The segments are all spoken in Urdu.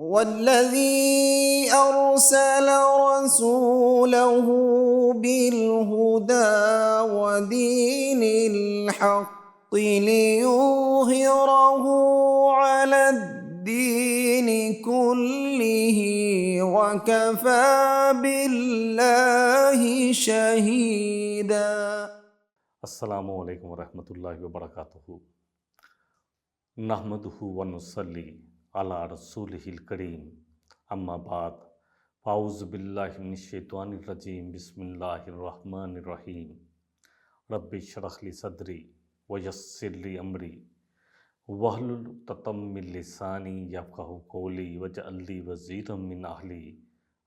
والذي أرسل رسوله بالهدى ودين الحق ليظهره على الدين كله وكفى بالله شهيدا۔ السلام علیکم ورحمۃ اللہ وبرکاتہ۔ نحمدہ ونصلی علی رسولہ الکریم، اما بعد، اعوذ باللہ من الشیطان الرجیم، بسم اللہ الرحمن الرحیم۔ رب اشرح لی صدری ویسر لی امری واحلل عقدۃ من لسانی یفقہوا قولی واجعل لی وزیرا من اہلی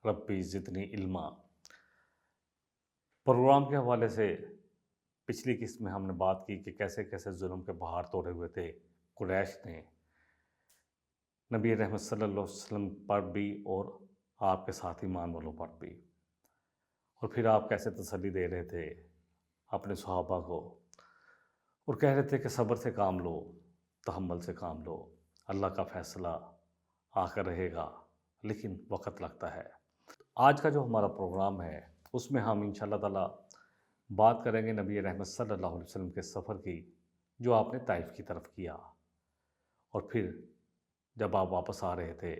رب زدنی علما۔ پروگرام کے حوالے سے پچھلی قسط میں ہم نے بات کی کہ کیسے کیسے ظلم کے پہاڑ توڑے ہوئے تھے قریش نے نبی رحمت صلی اللہ علیہ وسلم پر بھی اور آپ کے ساتھ ایمان والوں پر بھی، اور پھر آپ کیسے تسلی دے رہے تھے اپنے صحابہ کو اور کہہ رہے تھے کہ صبر سے کام لو، تحمل سے کام لو، اللہ کا فیصلہ آ کر رہے گا لیکن وقت لگتا ہے۔ آج کا جو ہمارا پروگرام ہے اس میں ہم انشاءاللہ تعالی بات کریں گے نبی رحمت صلی اللہ علیہ وسلم کے سفر کی جو آپ نے طائف کی طرف کیا، اور پھر جب آپ واپس آ رہے تھے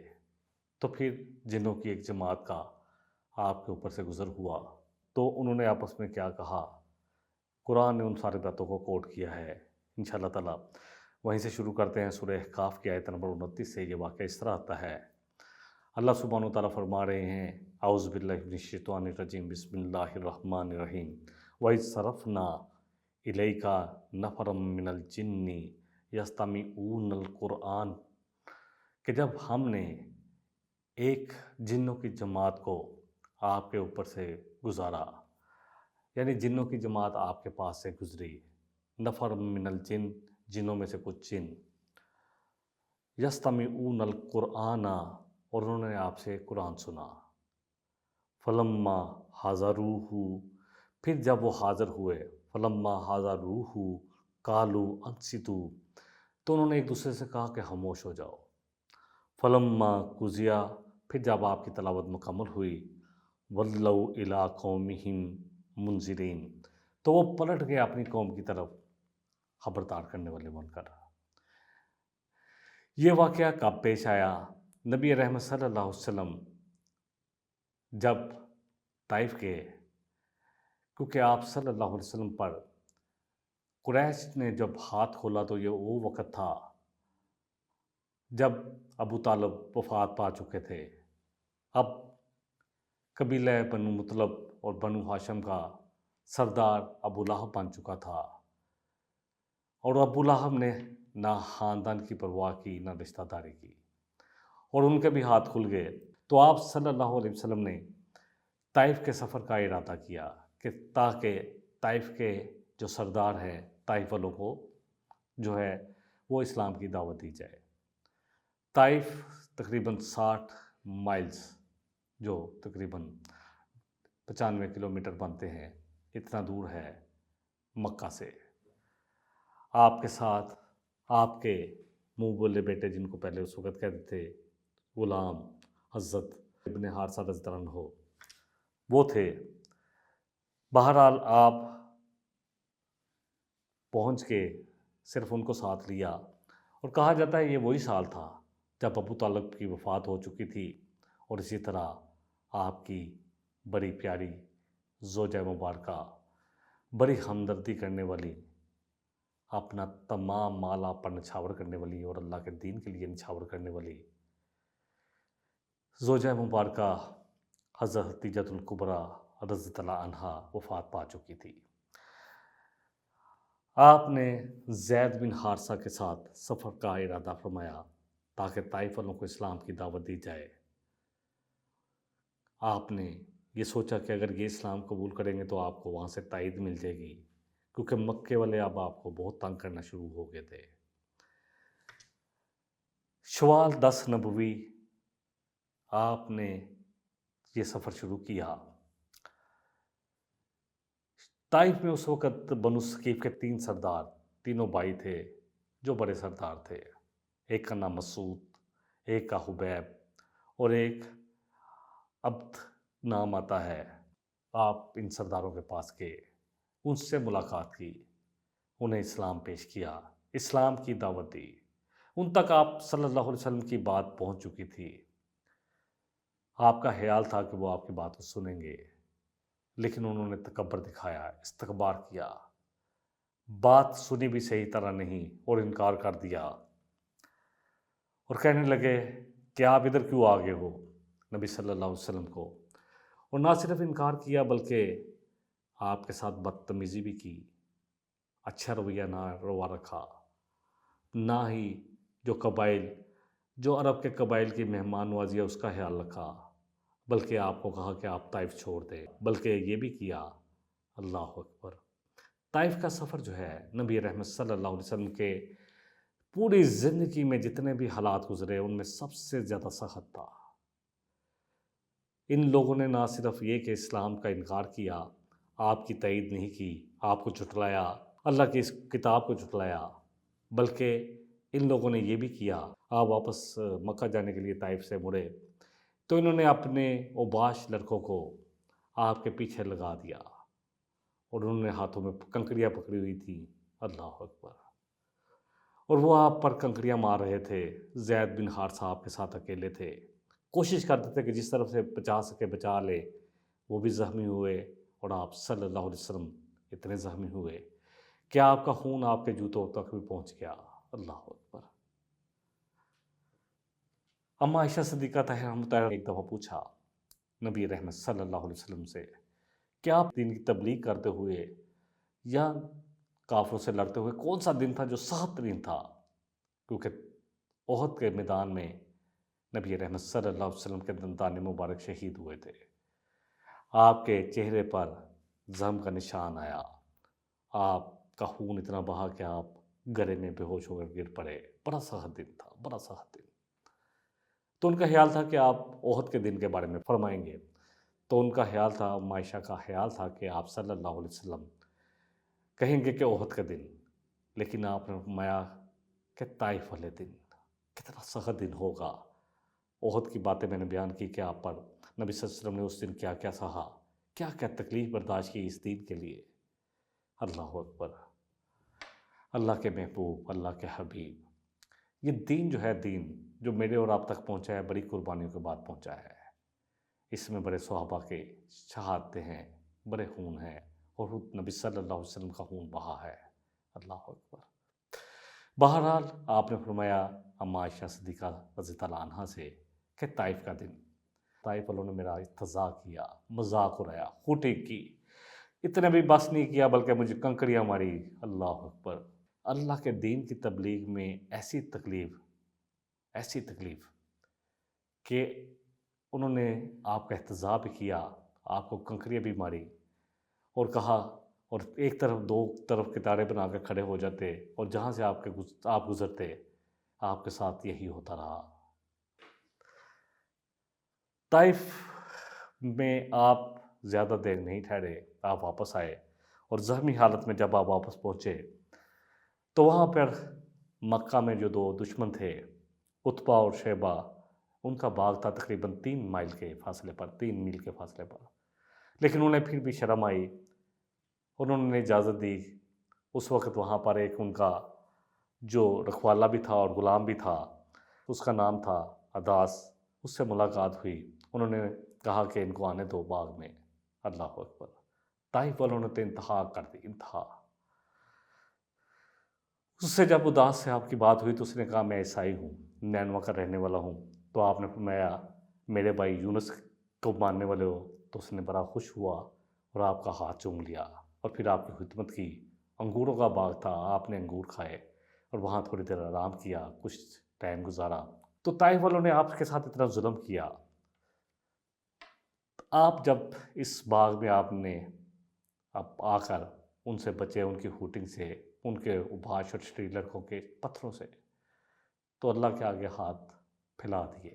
تو پھر جنوں کی ایک جماعت کا آپ کے اوپر سے گزر ہوا تو انہوں نے آپس میں کیا کہا، قرآن نے ان سارے باتوں کو کوٹ کیا ہے انشاءاللہ تعالی۔ وہیں سے شروع کرتے ہیں، سورہ احقاف کی آیت نمبر 29 سے یہ واقعہ اس طرح آتا ہے۔ اللہ سبحانہ وتعالیٰ فرما رہے ہیں، اعوذ باللہ من الشیطان الرجیم، بسم اللہ الرحمن الرحیم۔ وَإِذْ صَرَفْنَا إِلَيْكَ نَفَرًا مِّنَ الْجِنِّ يَسْتَمِعُونَ الْقُرْآنَ، کہ جب ہم نے ایک جنوں کی جماعت کو آپ کے اوپر سے گزارا، یعنی جنوں کی جماعت آپ کے پاس سے گزری، نفر من الجن، جنوں میں سے کچھ جن، یستمعون القرآن، اور انہوں نے آپ سے قرآن سنا، فلما حضروہ، پھر جب وہ حاضر ہوئے، فلما حضروہ قالوا انصتوا، تو انہوں نے ایک دوسرے سے کہا کہ خاموش ہو جاؤ، فلما قضیا، پھر جب آپ کی تلاوت مکمل ہوئی، ولوا الی قومہم منذرین، تو وہ پلٹ گئے اپنی قوم کی طرف خبردار کرنے والے بن کر۔ یہ واقعہ کب پیش آیا؟ نبی رحمت صلی اللہ علیہ وسلم جب طائف کے، کیونکہ آپ صلی اللہ علیہ وسلم پر قریش نے جب ہاتھ کھولا تو یہ وہ وقت تھا جب ابو طالب وفات پا چکے تھے۔ اب قبیلہ بنو مطلب اور بنو ہاشم کا سردار ابو لہب بن چکا تھا، اور ابو لہب نے نہ خاندان کی پرواہ کی نہ رشتہ داری کی، اور ان کے بھی ہاتھ کھل گئے۔ تو آپ صلی اللہ علیہ وسلم نے طائف کے سفر کا ارادہ کیا کہ تاکہ طائف کے جو سردار ہیں، طائف والوں کو جو ہے وہ اسلام کی دعوت دی جائے۔ طائف تقریباً 60 مائلز، جو تقریباً 95 کلومیٹر بنتے ہیں، اتنا دور ہے مکہ سے۔ آپ کے ساتھ آپ کے منہ بولے بیٹے، جن کو پہلے اس وقت کہتے تھے غلام، حضرت ابن حارثہ رضی اللہ عنہ، وہ تھے۔ بہرحال آپ پہنچ کے صرف ان کو ساتھ لیا، اور کہا جاتا ہے یہ وہی سال تھا جب ابو طالب کی وفات ہو چکی تھی، اور اسی طرح آپ کی بڑی پیاری زوجہ مبارکہ، بڑی ہمدردی کرنے والی، اپنا تمام مال آپ پر نچھاور کرنے والی اور اللہ کے دین کے لیے نچھاور کرنے والی زوجہ مبارکہ حضرت خدیجہ الکبریٰ رضی اللہ عنہا وفات پا چکی تھی۔ آپ نے زید بن حارثہ کے ساتھ سفر کا ارادہ فرمایا تاکہ طائف والوں کو اسلام کی دعوت دی جائے۔ آپ نے یہ سوچا کہ اگر یہ اسلام قبول کریں گے تو آپ کو وہاں سے تائید مل جائے گی، کیونکہ مکے والے اب آپ کو بہت تنگ کرنا شروع ہو گئے تھے۔ شوال 10 نبوی آپ نے یہ سفر شروع کیا۔ طائف میں اس وقت بنو ثقیف کے 3 سردار، تینوں بھائی تھے جو بڑے سردار تھے۔ ایک کا نام مسعود، ایک کا حبیب اور ایک عبد نام آتا ہے، آپ ان سرداروں کے پاس گئے، ان سے ملاقات کی، انہیں اسلام پیش کیا، اسلام کی دعوت دی، ان تک آپ صلی اللہ علیہ وسلم کی بات پہنچ چکی تھی، آپ کا خیال تھا کہ وہ آپ کی بات کو سنیں گے، لیکن انہوں نے تکبر دکھایا، استکبار کیا، بات سنی بھی صحیح طرح نہیں اور انکار کر دیا، اور کہنے لگے کہ آپ ادھر کیوں آگے ہو نبی صلی اللہ علیہ وسلم کو، اور نہ صرف انکار کیا بلکہ آپ کے ساتھ بدتمیزی بھی کی، اچھا رویہ نہ روا رکھا، نہ ہی جو عرب کے قبائل کی مہمان نوازی ہے اس کا خیال رکھا، بلکہ آپ کو کہا کہ آپ طائف چھوڑ دیں، بلکہ یہ بھی کیا، اللہ اکبر، طائف کا سفر جو ہے نبی رحمت صلی اللہ علیہ وسلم کے پوری زندگی میں جتنے بھی حالات گزرے ان میں سب سے زیادہ سخت تھا۔ ان لوگوں نے نہ صرف یہ کہ اسلام کا انکار کیا، آپ کی تائید نہیں کی، آپ کو جھٹلایا، اللہ کی اس کتاب کو جھٹلایا، بلکہ ان لوگوں نے یہ بھی کیا، آپ واپس مکہ جانے کے لیے طائف سے مڑے تو انہوں نے اپنے اوباش لڑکوں کو آپ کے پیچھے لگا دیا، اور انہوں نے ہاتھوں میں کنکریاں پکڑی ہوئی تھیں، اللہ اکبر، اور وہ آپ پر کنکریاں مار رہے تھے، زید بن حارثہ آپ کے ساتھ اکیلے تھے، کوشش کرتے تھے کہ جس طرف سے بچا سکے بچا لے، وہ بھی زخمی ہوئے، اور آپ صلی اللہ علیہ وسلم اتنے زخمی ہوئے کہ آپ کا خون آپ کے جوتوں تک بھی پہنچ گیا، اللہ اکبر۔ اما عائشہ صدیقہ طاہرہ رحمۃ اللہ ایک دفعہ پوچھا نبی رحمت صلی اللہ علیہ وسلم سے کہ آپ دین کی تبلیغ کرتے ہوئے یا کافروں سے لڑتے ہوئے کون سا دن تھا جو سخت ترین تھا، کیونکہ احد کے میدان میں نبی رحمت صلی اللہ علیہ وسلم کے دندان مبارک شہید ہوئے تھے، آپ کے چہرے پر زخم کا نشان آیا، آپ کا خون اتنا بہا کہ آپ گرے میں بے ہوش ہو کر گر پڑے، بڑا سخت دن تھا، بڑا سخت دن۔ تو ان کا خیال تھا کہ آپ احد کے دن کے بارے میں فرمائیں گے، تو ان کا خیال تھا، عائشہ کا خیال تھا کہ آپ صلی اللہ علیہ وسلم کہیں گے کہ احد کا دن، لیکن آپ نے فرمایا کہ طائف والے دن، کتنا سخت دن ہوگا۔ احد کی باتیں میں نے بیان کی کہ آپ پر نبی صلی اللہ علیہ وسلم نے اس دن کیا کیا سہا، کیا کیا تکلیف برداشت کی اس دین کے لیے، اللہ اکبر، اللہ کے محبوب، اللہ کے حبیب، یہ دین جو ہے، دین جو میرے اور آپ تک پہنچا ہے، بڑی قربانیوں کے بعد پہنچا ہے، اس میں بڑے صحابہ کے شہادتیں ہیں، بڑے خون ہیں، اور نبی صلی اللہ علیہ وسلم کا خون بہا ہے، اللہ اکبر۔ بہرحال آپ نے فرمایا اما عائشہ صدیقہ رضی اللہ عنہا سے کہ طائف کا دن، طائف والوں نے میرا استہزاء کیا، مذاق اڑایا، خوٹی کی، اتنے بھی بس نہیں کیا بلکہ مجھے کنکریاں ماری، اللہ اکبر۔ اللہ کے دین کی تبلیغ میں ایسی تکلیف کہ انہوں نے آپ کا استہزاء بھی کیا، آپ کو کنکریاں بھی ماری، اور کہا، اور ایک طرف دو طرف کتاریں بنا کے کھڑے ہو جاتے، اور جہاں سے آپ گزرتے آپ کے ساتھ یہی ہوتا رہا۔ طائف میں آپ زیادہ دیر نہیں ٹھہرے، آپ واپس آئے، اور زخمی حالت میں جب آپ واپس پہنچے تو وہاں پر مکہ میں جو دو دشمن تھے، عتبہ اور شیبہ، ان کا باغ تھا تقریباً 3 میل کے فاصلے پر، 3 میل کے فاصلے پر، لیکن انہیں پھر بھی شرم آئی، انہوں نے اجازت دی۔ اس وقت وہاں پر ایک ان کا جو رکھوالا بھی تھا اور غلام بھی تھا، اس کا نام تھا عداس، اس سے ملاقات ہوئی، انہوں نے کہا کہ ان کو آنے دو باغ میں، اللہ اکبر۔ طائف والوں نے تو انتہا کر دی، انتہا۔ اس سے جب عداس سے آپ کی بات ہوئی تو اس نے کہا میں عیسائی ہوں، نینوا کا رہنے والا ہوں، تو آپ نے فرمایا میرے بھائی یونس کو ماننے والے ہو، تو اس نے بڑا خوش ہوا اور آپ کا ہاتھ چوم لیا، اور پھر آپ کی خدمت کی، انگوروں کا باغ تھا، آپ نے انگور کھائے اور وہاں تھوڑی دیر آرام کیا، کچھ ٹائم گزارا۔ تو طائف والوں نے آپ کے ساتھ اتنا ظلم کیا، آپ جب اس باغ میں آپ نے اب آ کر ان سے بچے، ان کی ہوٹنگ سے، ان کے اوباش اور شری لڑکوں کے پتھروں سے، تو اللہ کے آگے ہاتھ پھیلا دیے۔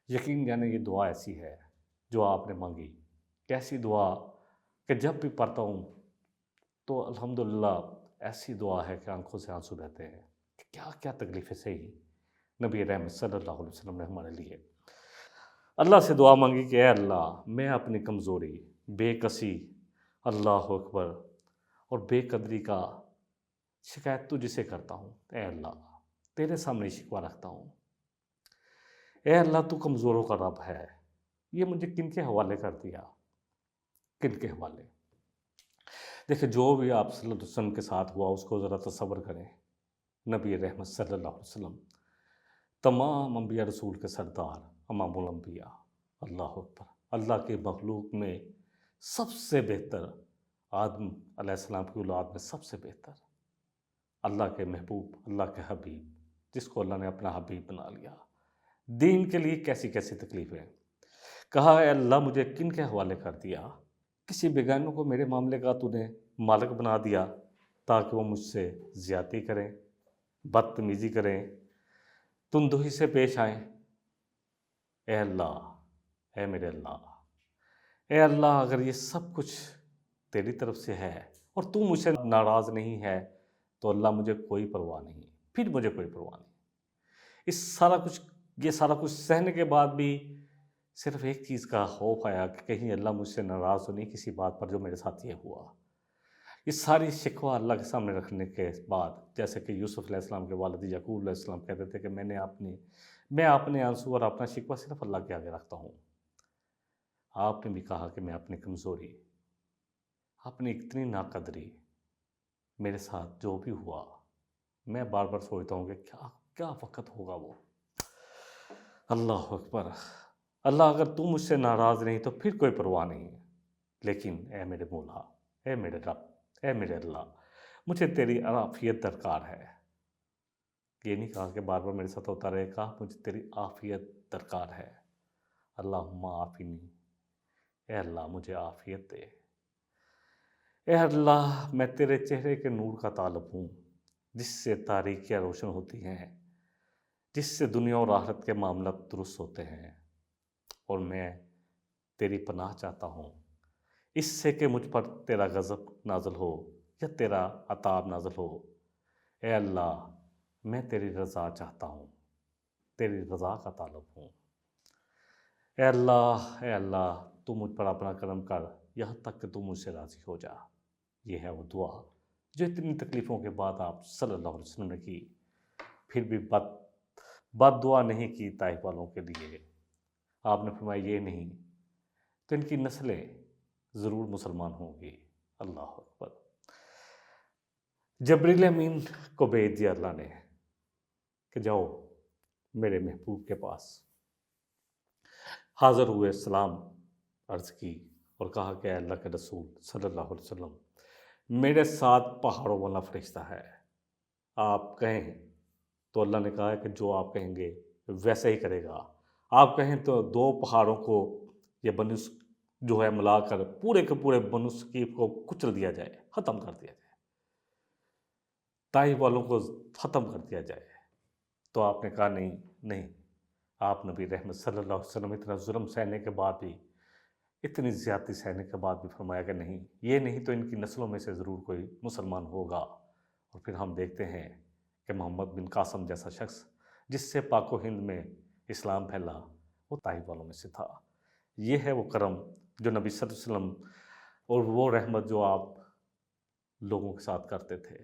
یقین جانے یہ دعا ایسی ہے جو آپ نے مانگی، کیسی دعا کہ جب بھی پڑھتا ہوں تو الحمدللہ ایسی دعا ہے کہ آنکھوں سے آنسو بہتے ہیں کہ کیا کیا تکلیفیں سہی نبی رحمت صلی اللہ علیہ وسلم نے ہمارے لیے اللہ سے دعا مانگی کہ اے اللہ میں اپنی کمزوری، بے کسی، اللہ اکبر، اور بے قدری کا شکایت تجھ سے کرتا ہوں۔ اے اللہ تیرے سامنے شکوہ رکھتا ہوں۔ اے اللہ تو کمزوروں کا رب ہے۔ یہ مجھے کن کے حوالے کر دیا؟ کن کے حوالے؟ دیکھیں جو بھی آپ صلی اللہ علیہ وسلم کے ساتھ ہوا اس کو ذرا تصور کریں۔ نبی رحمت صلی اللہ علیہ وسلم تمام انبیاء رسول کے سردار، امام الانبیاء، اللہ اکبر، اللہ کے مخلوق میں سب سے بہتر، آدم علیہ السلام کی اولاد میں سب سے بہتر، اللہ کے محبوب، اللہ کے حبیب، جس کو اللہ نے اپنا حبیب بنا لیا، دین کے لیے کیسی کیسی تکلیفیں۔ کہا اے اللہ مجھے کن کے حوالے کر دیا؟ کسی بیگانوں کو میرے معاملے کا تو نے مالک بنا دیا تاکہ وہ مجھ سے زیادتی کریں، بدتمیزی کریں، تندہی سے پیش آئیں۔ اے اللہ، اے میرے اللہ، اے اللہ اگر یہ سب کچھ تیری طرف سے ہے اور تو مجھ سے ناراض نہیں ہے تو اللہ مجھے کوئی پرواہ نہیں، پھر مجھے کوئی پرواہ نہیں۔ یہ سارا کچھ سہنے کے بعد بھی صرف ایک چیز کا خوف آیا کہ کہیں اللہ مجھ سے ناراض تو نہیں کسی بات پر جو میرے ساتھ یہ ہوا۔ یہ ساری شکوہ اللہ کے سامنے رکھنے کے بعد، جیسے کہ یوسف علیہ السلام کے والد یعقوب علیہ السلام کہتے تھے کہ میں اپنے آنسو اور اپنا شکوہ صرف اللہ کے آگے رکھتا ہوں۔ آپ نے بھی کہا کہ میں اپنی کمزوری، اپنی اتنی ناقدری، میرے ساتھ جو بھی ہوا، میں بار بار سوچتا ہوں کہ کیا وقت ہوگا وہ۔ اللہ اکبر، اللہ اگر تو مجھ سے ناراض نہیں تو پھر کوئی پرواہ نہیں، لیکن اے میرے مولا، اے میرے رب، اے میرے اللہ، مجھے تیری عافیت درکار ہے۔ یہ نہیں کہا کہ بار بار میرے ساتھ ہوتا رہے، کہا مجھے تیری عافیت درکار ہے۔ اللہم عافنی، اے اللہ مجھے عافیت دے۔ اے اللہ میں تیرے چہرے کے نور کا طالب ہوں، جس سے تاریکیاں روشن ہوتی ہیں، جس سے دنیا اور آخرت کے معاملات درست ہوتے ہیں، اور میں تیری پناہ چاہتا ہوں اس سے کہ مجھ پر تیرا غضب نازل ہو یا تیرا عذاب نازل ہو۔ اے اللہ میں تیری رضا چاہتا ہوں، تیری رضا کا طالب ہوں۔ اے اللہ تو مجھ پر اپنا کرم کر یہاں تک کہ تو مجھ سے راضی ہو جا۔ یہ ہے وہ دعا جو اتنی تکلیفوں کے بعد آپ صلی اللہ علیہ وسلم نے کی، پھر بھی بد دعا نہیں کی طائف والوں کے لیے۔ آپ نے فرمایا یہ نہیں تو ان کی نسلیں ضرور مسلمان ہوں گی۔ اللہ اکبر۔ جبریل امین کو بھیج دیا اللہ نے کہ جاؤ میرے محبوب کے پاس۔ حاضر ہوئے، سلام عرض کی اور کہا کہ اے اللہ کے رسول صلی اللہ علیہ وسلم، میرے ساتھ پہاڑوں والا فرشتہ ہے، آپ کہیں تو اللہ نے کہا کہ جو آپ کہیں گے ویسے ہی کرے گا۔ آپ کہیں تو 2 پہاڑوں کو یہ بنو جو ہے ملا کر پورے کے پورے بنو ثقیف کو کچل دیا جائے، ختم کر دیا جائے، طائف والوں کو ختم کر دیا جائے۔ تو آپ نے کہا نہیں، آپ نبی رحمت صلی اللہ علیہ وسلم اتنا ظلم سہنے کے بعد بھی، اتنی زیادتی سہنے کے بعد بھی فرمایا کہ نہیں، یہ نہیں تو ان کی نسلوں میں سے ضرور کوئی مسلمان ہوگا۔ اور پھر ہم دیکھتے ہیں کہ محمد بن قاسم جیسا شخص جس سے پاک و ہند میں اسلام پھیلا، وہ طائف والوں میں سے تھا۔ یہ ہے وہ کرم جو نبی صلی اللہ علیہ وسلم اور وہ رحمت جو آپ لوگوں کے ساتھ کرتے تھے،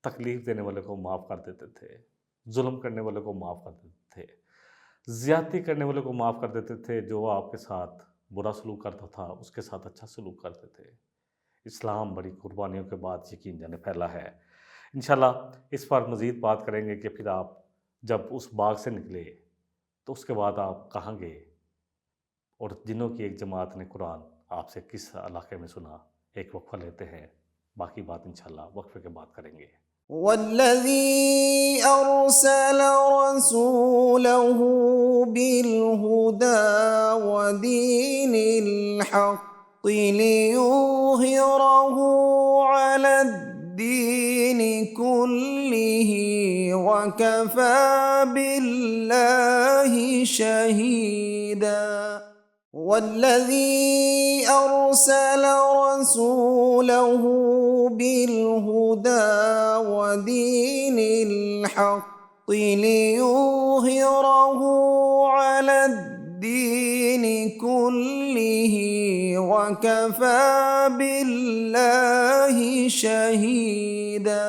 تکلیف دینے والے کو معاف کر دیتے تھے، ظلم کرنے والے کو معاف کر دیتے تھے، زیادتی کرنے والے کو معاف کر دیتے تھے، جو آپ کے ساتھ برا سلوک کرتا تھا اس کے ساتھ اچھا سلوک کرتے تھے۔ اسلام بڑی قربانیوں کے بعد یقین جانے پھیلا ہے۔ انشاءاللہ اس پر مزید بات کریں گے کہ پھر آپ جب اس باغ سے نکلے تو اس کے بعد آپ کہاں گئے، اور جنوں کی ایک جماعت نے قرآن آپ سے کس علاقے میں سنا۔ ایک وقفہ لیتے ہیں، باقی بات انشاءاللہ وقفے کے بعد کریں گے۔ والذي أرسل رسوله بالهدى ودين الحق ليظهره على الدين كله وكفى بالله شهيدا والذي أرسل رسوله بالهدى ودين الحق ليظهره على الدين كله وكفى بالله شهيدا۔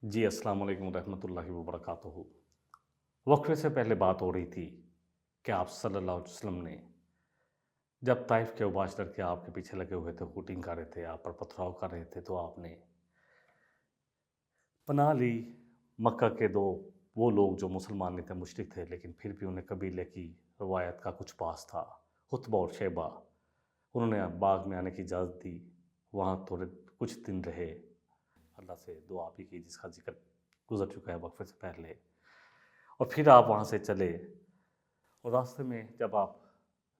جی السلام علیکم ورحمۃ اللہ وبرکاتہ۔ وقفے سے پہلے بات ہو رہی تھی کہ آپ صلی اللہ علیہ وسلم نے جب طائف کے اوباش لڑکے آپ کے پیچھے لگے ہوئے تھے، ہوٹنگ کر رہے تھے، آپ پر پتھراؤ کر رہے تھے، تو آپ نے پناہ لی۔ مکہ کے وہ لوگ جو مسلمان نہیں تھے، مشرک تھے، لیکن پھر بھی انہیں قبیلے کی روایت کا کچھ پاس تھا، عتبہ اور شیبہ، انہوں نے باغ میں آنے کی اجازت دی۔ وہاں تھوڑے کچھ دن رہے، اللہ سے دعا بھی کی جس کا ذکر گزر چکا ہے وقفے سے پہلے، اور پھر آپ وہاں سے چلے۔ اور راستے میں جب آپ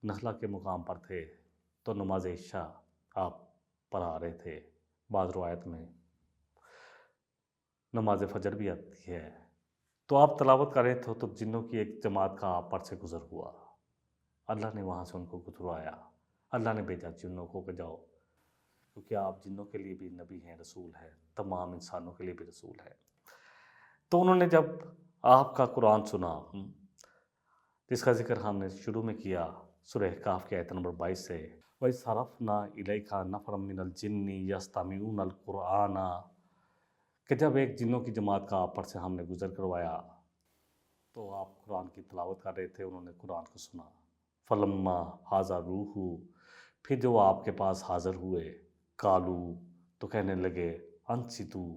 نخلا کے مقام پر تھے تو نماز عشاء آپ پڑھا رہے تھے۔ بعض روایت میں نماز فجر بھی آتی ہے، تو آپ تلاوت کر رہے تھے تو جنوں کی ایک جماعت کا آپ پر سے گزر ہوا۔ اللہ نے وہاں سے ان کو گزروایا، اللہ نے بھیجا جنوں کو کہ جاؤ، کیونکہ آپ جنوں کے لیے بھی نبی ہیں، رسول ہیں، تمام انسانوں کے لیے بھی رسول ہیں۔ تو انہوں نے جب آپ کا قرآن سنا، جس کا ذکر ہم نے شروع میں کیا سورہ کہف کی آیت نمبر 22 سے، وَإِذْ صَرَفْنَا إِلَيْكَ نَفَرًا مِنَ الْجِنِّ يَسْتَمِعُونَ الْقُرْآنَ، کہ جب ایک جنوں کی جماعت کا آپ پر سے ہم نے گزر کروایا تو آپ قرآن کی تلاوت کر رہے تھے، انہوں نے قرآن کو سنا۔ فَلَمَّا حَاضَرُوهُ، پھر جو آپ کے پاس حاضر ہوئے، قالو، تو کہنے لگے، انصتوا،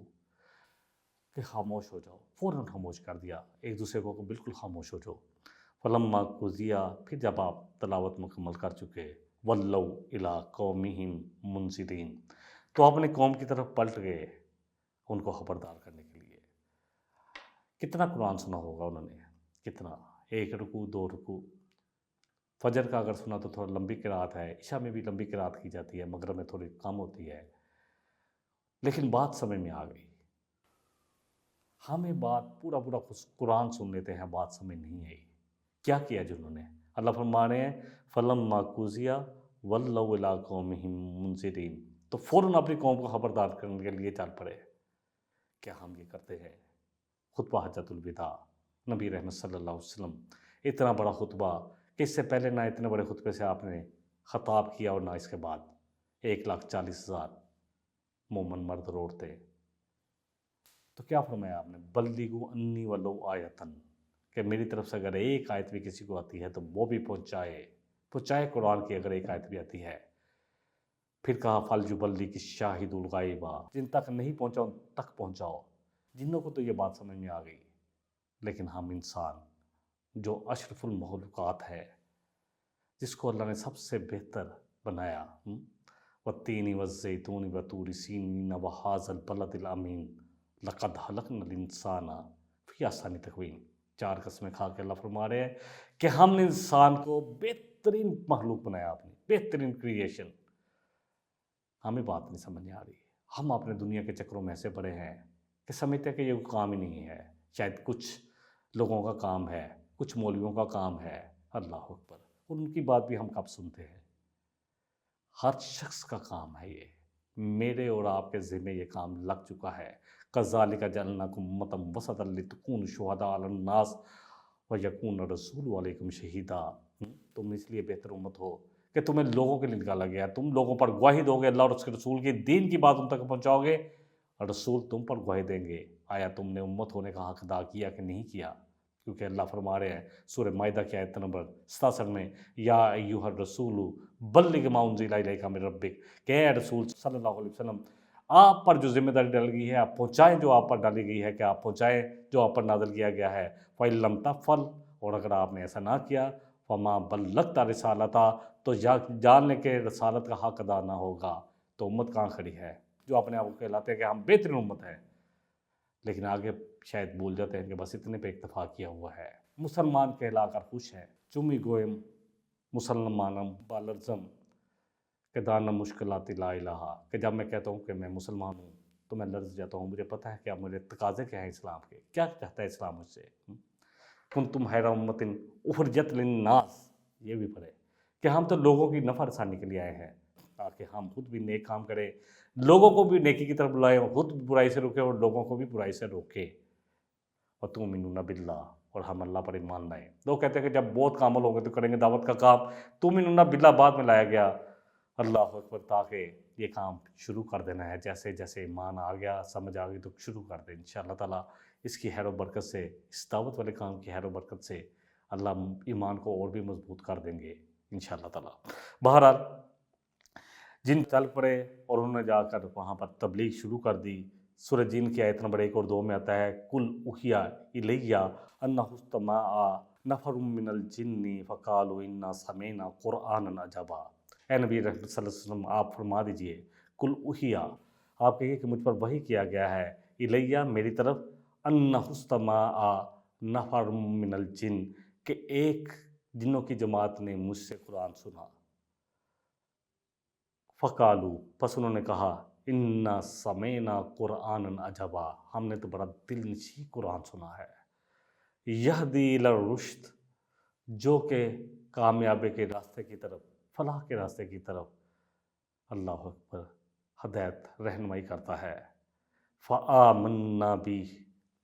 کہ خاموش ہو جاؤ، فوراً خاموش کر دیا، ایک دوسرے کو بالکل خاموش ہو جاؤ۔ فَلَمَّا قُضِیَ، پھر جب آپ تلاوت مکمل کر چکے، وَلَّوْا إِلَىٰ قَوْمِهِمْ مُنذِرِينَ، تو اپنے قوم کی طرف پلٹ گئے ان کو خبردار کرنے کے لیے۔ کتنا قرآن سنا ہوگا انہوں نے، کتنا، ایک رکوع، 2 رکوع۔ فجر کا اگر سنا تو تھوڑا لمبی قرات ہے، عشاء میں بھی لمبی قرات کی جاتی ہے، مغرب میں تھوڑی کم ہوتی ہے، لیکن بات سمجھ میں آ گئی۔ ہمیں بات پورا قرآن سن لیتے ہیں، بات سمجھ نہیں آئی۔ کیا کیا جنہوں نے؟ اللہ فرما رہے ہیں فَلَمَّا قُضِیَ وَلَّوْا إِلَىٰ قَوْمِهِمْ مُنذِرِينَ، تو فوراً اپنی قوم کو خبردار کرنے کے لیے چل پڑے۔ کیا ہم یہ کرتے ہیں؟ خطبہ حجۃ الوداع، نبی رحمت صلی اللہ علیہ وسلم، اتنا بڑا خطبہ کہ اس سے پہلے نہ اتنے بڑے خطبے سے آپ نے خطاب کیا اور نہ اس کے بعد 1,40,000 مومن مرد اور عورتیں۔ تو کیا فرمایا آپ نے؟ بلغوا انی ولو آیتن، کہ میری طرف سے اگر ایک آیت بھی کسی کو آتی ہے تو وہ بھی پہنچائے قرآن کی اگر ایک آیت بھی آتی ہے۔ پھر کہا فَلْيُبَلِّغِ الشَّاهِدُ الْغَائِبَ، جن تک نہیں پہنچا ان تک پہنچاؤ۔ جنوں کو تو یہ بات سمجھ میں آ گئی، لیکن ہم انسان جو اشرف المخلوقات ہے، جس کو اللہ نے سب سے بہتر بنایا، وَالتِّينِ وَالزَّيْتُونِ وَطُورِ سِينِينَ وَهَٰذَا الْبَلَدِ الْأَمِينِ لَقَدْ خَلَقْنَا الْإِنسَانَ فِي أَحْسَنِ تَقْوِيمٍ۔ 4 قسمیں کھا کے اللہ فرما رہے ہیں کہ ہم نے انسان کو بہترین مخلوق بنایا، اپنی بہترین کریشن۔ ہمیں بات نہیں سمجھ میں آ رہی، ہم اپنے دنیا کے چکروں میں ایسے پڑے ہیں کہ سمجھتے ہیں کہ یہ کام ہی نہیں ہے، شاید کچھ لوگوں کا کام ہے، کچھ مولویوں کا کام ہے۔ اللہ اکبر، اور ان کی بات بھی ہم کب سنتے ہیں؟ ہر شخص کا کام ہے یہ، میرے اور آپ کے ذمہ یہ کام لگ چکا ہے۔ کذالک جعلناکم امۃ وسطا لتکونوا شہداء علی الناس ویکون الرسول علیکم شہیدا، تم اس لیے بہتر امت ہو کہ تمہیں لوگوں کے لیے نکالا گیا، تم لوگوں پر گواہی دو گے، اللہ اور اس کے رسول کے دین کی بات ان تک پہنچاؤ گے، اور رسول تم پر گواہی دیں گے آیا تم نے امت ہونے کا حق ادا کیا کہ نہیں کیا۔ کیونکہ اللہ فرما رہے ہیں سورہ مائدہ کی آیت نمبر 67 میں، یا ایھا الرسول بلغ ما انزل الیک من ربک، کہ اے رسول صلی اللہ علیہ وسلم، آپ پر جو ذمہ داری ڈال گئی ہے آپ پہنچائیں، جو آپ پر ڈالی گئی ہے کہ آپ پہنچائیں جو آپ پر نازل کیا گیا ہے۔ فَإِن لَّمْ تَفْعَلْ، اور اگر آپ نے ایسا نہ کیا، فَمَا بَلَّغْتَ رِسَالَتَهُ، تو جان لیں کہ رسالت کا حق ادا نہ ہوگا۔ تو امت کہاں کھڑی ہے جو اپنے آپ کو کہلاتے ہیں کہ ہم بہترین امت ہیں، لیکن آگے شاید بھول جاتے ہیں کہ بس اتنے پہ اکتفا کیا ہوا ہے۔ مسلمان کہلا کر خوش ہیں، چمی گوئم مسلمانم بالرزم، کہ دانا مشکلات لا الہ، کہ جب میں کہتا ہوں کہ میں مسلمان ہوں تو میں لرز جاتا ہوں، مجھے پتہ ہے کہ اب میرے تقاضے کیا ہیں اسلام کے، کیا چاہتا ہے اسلام مجھ سے۔ کنتم خیر امۃ اخرجت للناس، یہ بھی پڑھے کہ ہم تو لوگوں کی نفع رسانی کے لیے آئے ہیں، تاکہ ہم خود بھی نیک کام کریں، لوگوں کو بھی نیکی کی طرف بلائیں، خود برائی سے روکیں اور لوگوں کو بھی برائی سے روکیں۔ وَتُؤْمِنُونَ بِاللَّهِ، اور ہم اللہ پر ایمان لائیں۔ لوگ کہتے ہیں کہ جب بہت کامل ہوں گے تو کریں گے دعوت کا کام، تُؤْمِنُونَ بِاللَّهِ بعد میں لایا گیا، اللہ اکبر، تاکہ یہ کام شروع کر دینا ہے۔ جیسے جیسے ایمان آ گیا، سمجھ آ گئی تو شروع کر دیں انشاءاللہ تعالیٰ۔ اس کی خیر و برکت سے، اس دعوت والے کام کی خیر و برکت سے اللہ ایمان کو اور بھی مضبوط کر دیں گے انشاءاللہ تعالیٰ۔ بہرحال جن چل پڑے اور انہوں نے جا کر وہاں پر تبلیغ شروع کر دی۔ سورہ جن کی آیت نمبر 1 اور 2 میں آتا ہے، کل اوحیا الیہ انہ استمع نفر من الجن فقالوا انا سمعنا قرآنا عجبا۔ اے نبی رحمت صلی اللہ علیہ وسلم، آپ فرما دیجئے، کل اوحیا، آپ کہیے کہ مجھ پر وحی کیا گیا ہے، الیہ میری طرف، انہ استمع نفر من الجن، کہ ایک جنوں کی جماعت نے مجھ سے قرآن سنا۔ فقالو، پس انہوں نے کہا، انا سمعنا قرآنا عجبا، ہم نے تو بڑا دل نشین قرآن سنا ہے، یہدی الی الرشد، جو کہ کامیابی کے راستے کی طرف، فلاح کے راستے کی طرف، اللہ اکبر، ہدایت رہنمائی کرتا ہے۔ فآمنا بھی،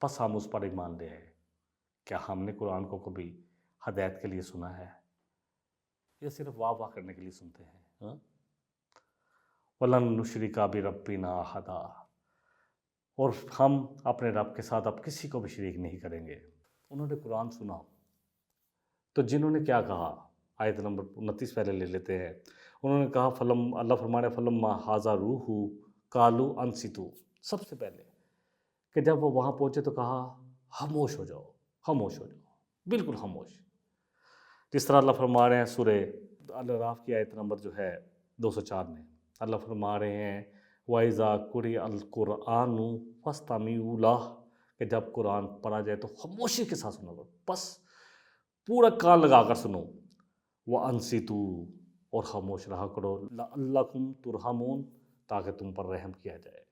پس ہم اس پر ایمان لے آئے۔ کیا ہم نے قرآن کو کبھی ہدایت کے لیے سنا ہے یا صرف واہ واہ کرنے کے لیے سنتے ہیں؟ ہاں؟ وَلَن نُشْرِكَ بِرَبِّنَا أَحَدًا، اور ہم اپنے رب کے ساتھ اب کسی کو بھی شریک نہیں کریں گے۔ انہوں نے قرآن سنا تو جنہوں نے کیا کہا، آیت نمبر 29 پہلے لے لیتے ہیں۔ انہوں نے کہا، اللہ فرمانے فلما حَاضَرُوهُ قَالُوا أَنصِتُوا، سب سے پہلے کہ جب وہ وہاں پہنچے تو کہا خاموش ہو جاؤ، خاموش ہو جاؤ، بالکل خاموش۔ جس طرح اللہ فرما رہے ہیں سورہ الاعراف کی آیت نمبر جو ہے 204 میں، اللہ فرما رہے ہیں وَإِذَا قُرِئَ الْقُرْآنُ فَاسْتَمِعُوا لَهُ، کہ جب قرآن پڑھا جائے تو خاموشی کے ساتھ سنو، بس پورا کان لگا کر سنو۔ وَأَنصِتُوا، اور خاموش رہا کرو، لَعَلَّكُمْ تُرْحَمُونَ، تاکہ تم پر رحم کیا جائے۔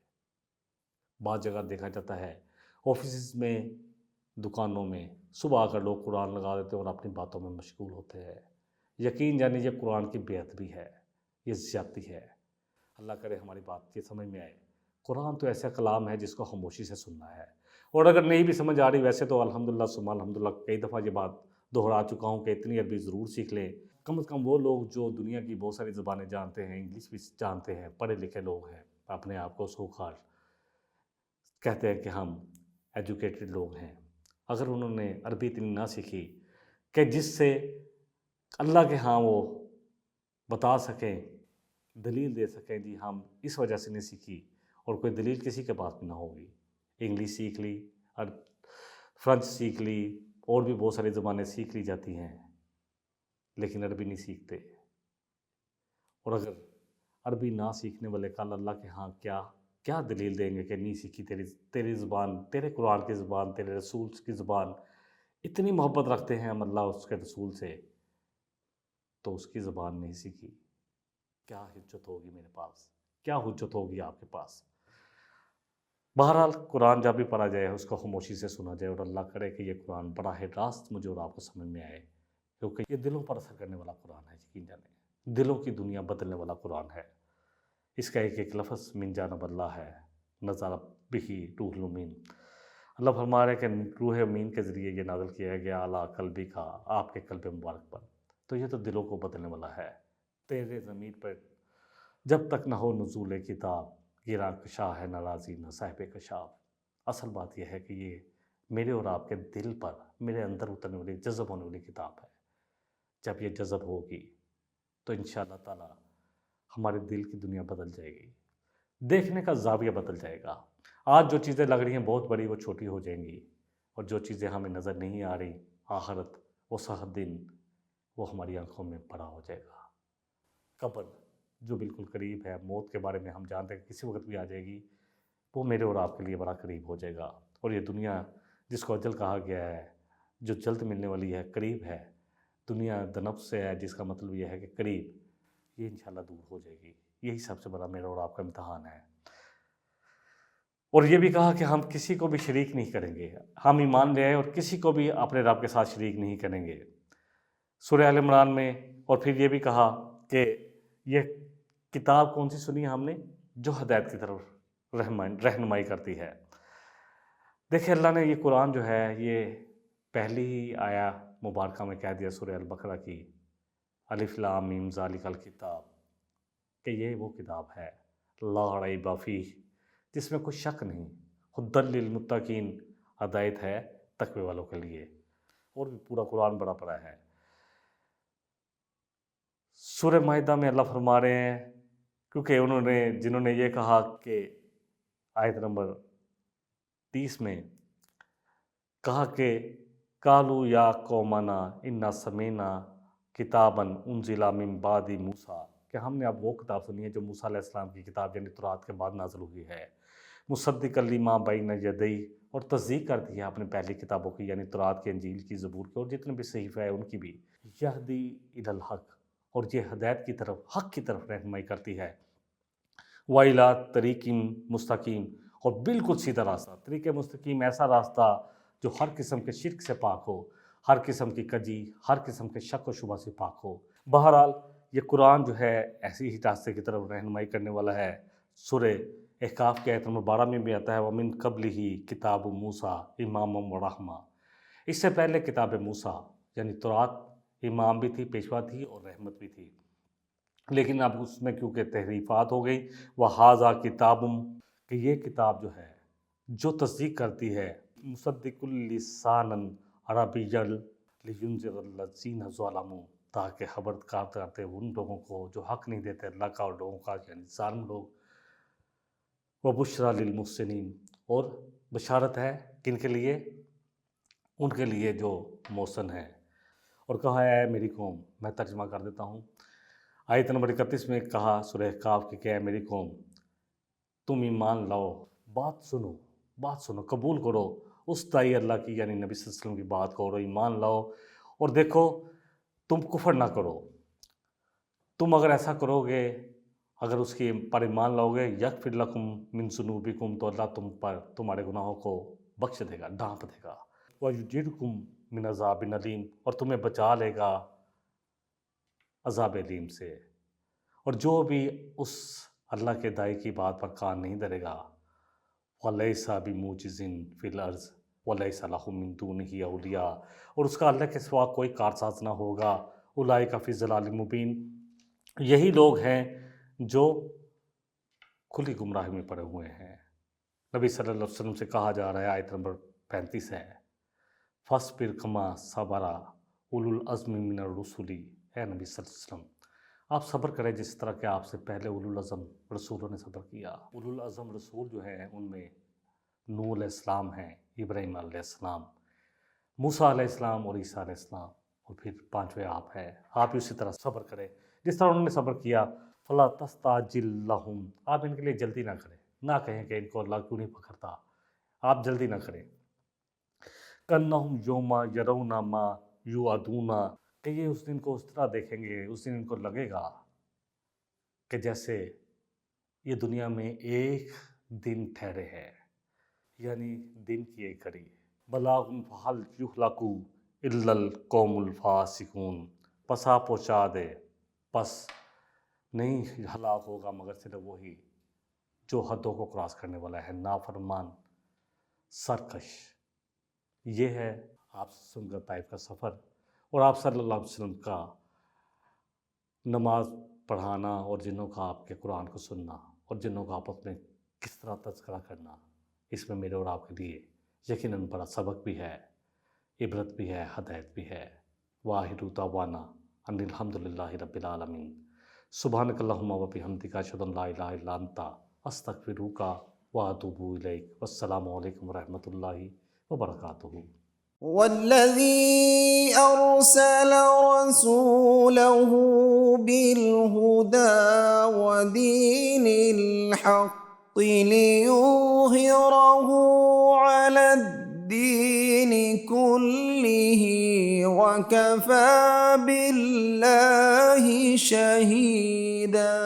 بعض جگہ دیکھا جاتا ہے آفیسز میں، دکانوں میں صبح آ کر لوگ قرآن لگا دیتے ہیں اور اپنی باتوں میں مشغول ہوتے ہیں۔ یقین جانیے یہ قرآن کی بے ادبی ہے، یہ زیادتی ہے۔ اللہ کرے ہماری بات یہ سمجھ میں آئے۔ قرآن تو ایسا کلام ہے جس کو خاموشی سے سننا ہے، اور اگر نہیں بھی سمجھ آ رہی، ویسے تو الحمدللہ ثم الحمدللہ کئی دفعہ یہ بات دہرا چکا ہوں کہ اتنی عربی ضرور سیکھ لیں۔ کم از کم وہ لوگ جو دنیا کی بہت ساری زبانیں جانتے ہیں، انگلش بھی جانتے ہیں، پڑھے لکھے لوگ ہیں، اپنے آپ کو سوکھار کہتے ہیں کہ ہم ایجوکیٹڈ لوگ ہیں، اگر انہوں نے عربی اتنی نہ سیکھی کہ جس سے اللہ کے ہاں وہ بتا سکیں، دلیل دے سکیں، جی ہم اس وجہ سے نہیں سیکھی، اور کوئی دلیل کسی کے پاس بھی نہ ہوگی۔ انگلش سیکھ لی، فرنچ سیکھ لی، اور بھی بہت ساری زبانیں سیکھ لی جاتی ہیں، لیکن عربی نہیں سیکھتے۔ اور اگر عربی نہ سیکھنے والے کل اللہ کے ہاں کیا دلیل دیں گے کہ نہیں سیکھی، تیری زبان، تیرے قرآن کی زبان، تیرے رسول کی زبان، اتنی محبت رکھتے ہیں ہم اللہ اس کے رسول سے، تو اس کی زبان نہیں سیکھی، کیا حجت ہوگی میرے پاس، کیا حجت ہوگی آپ کے پاس؟ بہرحال قرآن جب بھی پڑھا جائے اس کو خاموشی سے سنا جائے، اور اللہ کرے کہ یہ قرآن براہ راست مجھے اور آپ کو سمجھ میں آئے، کیونکہ یہ دلوں پر اثر کرنے والا قرآن ہے، یقین جانیں، دلوں کی دنیا بدلنے والا قرآن ہے۔ اس کا ایک ایک لفظ من جانب اللہ ہے، نزل بہ روح الامین۔ اللہ فرما رہے ہیں کہ روح امین کے ذریعے یہ نازل کیا گیا اعلیٰ قلبی کا، آپ کے قلب مبارک پر، تو یہ تو دلوں کو بدلنے والا ہے۔ تیرے ضمیر پر جب تک نہ ہو نزول کتاب، گرا کشا ہے ناراضی نہ صاحب کشاف۔ اصل بات یہ ہے کہ یہ میرے اور آپ کے دل پر، میرے اندر اترنے والی، جذب ہونے والی کتاب ہے۔ جب یہ جذب ہوگی تو انشاءاللہ تعالی ہمارے دل کی دنیا بدل جائے گی، دیکھنے کا زاویہ بدل جائے گا۔ آج جو چیزیں لگ رہی ہیں بہت بڑی، وہ چھوٹی ہو جائیں گی، اور جو چیزیں ہمیں نظر نہیں آ رہی، آخرت، وہ صحت دن، وہ ہماری آنکھوں میں بڑا ہو جائے گا۔ قبر جو بالکل قریب ہے، موت کے بارے میں ہم جانتے ہیں کہ کسی وقت بھی آ جائے گی، وہ میرے اور آپ کے لیے بڑا قریب ہو جائے گا۔ اور یہ دنیا جس کو اجل کہا گیا ہے، جو جلد ملنے والی ہے، قریب ہے، دنیا دنب سے ہے، جس کا مطلب یہ ہے کہ قریب، یہ انشاءاللہ دور ہو جائے گی۔ یہی سب سے بڑا میرا اور آپ کا امتحان ہے۔ اور یہ بھی کہا کہ ہم کسی کو بھی شریک نہیں کریں گے، ہم ایمان لے آئے اور کسی کو بھی اپنے رب کے ساتھ شریک نہیں کریں گے۔ سورہ آل عمران میں، اور پھر یہ بھی کہا کہ یہ کتاب کون سی سنی ہے ہم نے، جو ہدایت کی طرف رہنمائی کرتی ہے۔ دیکھیں اللہ نے یہ قرآن جو ہے یہ پہلی ہی آیا مبارکہ میں کہہ دیا سورہ البقرہ کی الف لام میم ذالک الکتاب کہ یہ وہ کتاب ہے لا ریب فیہ جس میں کوئی شک نہیں، ھدی للمتقین ہدایت ہے تقوی والوں کے لیے۔ اور بھی پورا قرآن بڑا پڑا ہے۔ سورہ مائدہ میں اللہ فرما رہے ہیں کیونکہ جنہوں نے یہ کہا کہ آیت نمبر 30 میں کہا کہ قالوا یا قومنا انا سمینا کتابا انزل من بعد موسیٰ، کہ ہم نے اب وہ کتاب سنی ہے جو موسیٰ علیہ السلام کی کتاب یعنی تورات کے بعد نازل ہوئی ہے، مصدقا لما بین یدیہ، اور تصدیق کرتی ہے اپنے پہلی کتابوں کی یعنی تورات کی، انجیل کی، زبور کی اور جتنے بھی صحیفہ ہے ان کی بھی، یہدی الی الحق، اور یہ ہدایت کی طرف، حق کی طرف رہنمائی کرتی ہے، وَإِلَىٰ طَرِيقٍ مستقیم، اور بالکل سیدھا راستہ، طریق مستقیم ایسا راستہ جو ہر قسم کے شرک سے پاک ہو، ہر قسم کی کجی، ہر قسم کے شک و شبہ سے پاک ہو۔ بہرحال یہ قرآن جو ہے ایسی ہی راستے کی طرف رہنمائی کرنے والا ہے۔ سورہ احقاف کے آیت نمبر 12 میں بھی آتا ہے وَمِن قَبْلِهِ کتاب موسیٰ اماما ورحمہ، اس سے پہلے کتاب موسیٰ یعنی تورات امام بھی تھی، پیشوا تھی اور رحمت بھی تھی، لیکن اب اس میں کیونکہ تحریفات ہو گئی، وَهَذَا کتاب، کہ یہ کتاب جو ہے جو تصدیق کرتی ہے مصدق لسانًا عربیًا لینذر الذین ظلموا، تاکہ خبردار کرتے ان لوگوں کو جو حق نہیں دیتے اللہ کا اور لوگوں کا یعنی ظالم لوگ، وبشریٰ للمحسنین، اور بشارت ہے کن کے لیے؟ ان کے لیے جو محسن ہیں۔ اور کہا ہے میری قوم، میں ترجمہ کر دیتا ہوں، آیت نمبر 31 میں کہا سورہ احقاف کہ کیا ہے میری قوم تم ایمان لاؤ، بات سنو، قبول کرو اس دائی اللہ کی یعنی نبی صلی اللہ علیہ وسلم کی بات کو، اور ایمان لاؤ، اور دیکھو تم کفر نہ کرو۔ تم اگر ایسا کرو گے، اگر اس کی پر ایمان لاؤ گے، یغفر لکم من ذنوبکم، تو اللہ تم پر تمہارے گناہوں کو بخش دے گا، ڈھانپ دے گا، وَیُجِرْکُم من عذاب علیم، اور تمہیں بچا لے گا عذاب علیم سے۔ اور جو بھی اس اللہ کے دائی کی بات پر کان نہیں دھرے گا، وَلَيْسَ بِمُعْجِزٍ فِي الْأَرْضِ وَلَيْسَ لَهُ مِن دُونِهِ أَوْلِيَاء، اور اس کا اللہ کے سوا کوئی کارساز نہ ہوگا، أُولَٰئِکَ فِي ضَلَالٍ مُبِینٍ، یہی لوگ ہیں جو کھلی گمراہی میں پڑے ہوئے ہیں۔ نبی صلی اللہ علیہ وسلم سے کہا جا رہا ہے، آیت نمبر 35 ہے، فَاصْبِرْ كَمَا صَبَرَ أُولُو الْعَزْمِ مِنَ الرُّسُلِ، اے نبی صلی اللہ علیہ وسلم آپ صبر کریں جس طرح کہ آپ سے پہلے اولو العزم رسولوں نے صبر کیا۔ اولو العزم رسول جو ہیں ان میں نوح علیہ السلام ہیں، ابراہیم علیہ السلام، موسیٰ علیہ السلام اور عیسیٰ علیہ السلام، اور پھر پانچویں آپ ہیں۔ آپ اسی طرح صبر کریں جس طرح انہوں نے صبر کیا۔ فَلَا تَسْتَعْجِل لَّهُمْ، آپ ان کے لیے جلدی نہ کریں، نہ کہیں کہ ان کو اللہ کیوں نہیں پکڑتا، آپ جلدی نہ کریں۔ كَأَنَّهُمْ يَوْمَ يَرَوْنَ مَا يُوعَدُونَ، کہ یہ اس دن کو اس طرح دیکھیں گے، اس دن ان کو لگے گا کہ جیسے یہ دنیا میں ایک دن ٹھہرے ہے، یعنی دن کی ایک گھڑی۔ بَلَاغٌ فَهَلْ يُهْلَكُ إِلَّا الْقَوْمُ الْفَاسِقُونَ، پس آپ پہنچا دے، پس نہیں ہلاک ہوگا مگر صرف وہی جو حدوں کو کراس کرنے والا ہے، نافرمان، سرکش۔ یہ ہے آپ سن کا طائف کا سفر، اور آپ صلی اللہ علیہ وسلم کا نماز پڑھانا، اور جنوں کا آپ کے قرآن کو سننا، اور جنوں کا آپس میں کس طرح تذکرہ کرنا، اس میں میرے اور آپ کے لیے یقیناً بڑا سبق بھی ہے، عبرت بھی ہے، ہدایت بھی ہے۔ وآخر دعوانا ان الحمد للہ رب العالمین، سبحانک اللہم و بحمدک، اشہد ان لا الہ الا انت، استغفرک واتوب الیک، والسلام علیکم ورحمۃ اللہ وبرکاتہ۔ والذي أرسل رسوله بالهدى ودين الحق ليظهره على الدين كله وكفى بالله شهيدا۔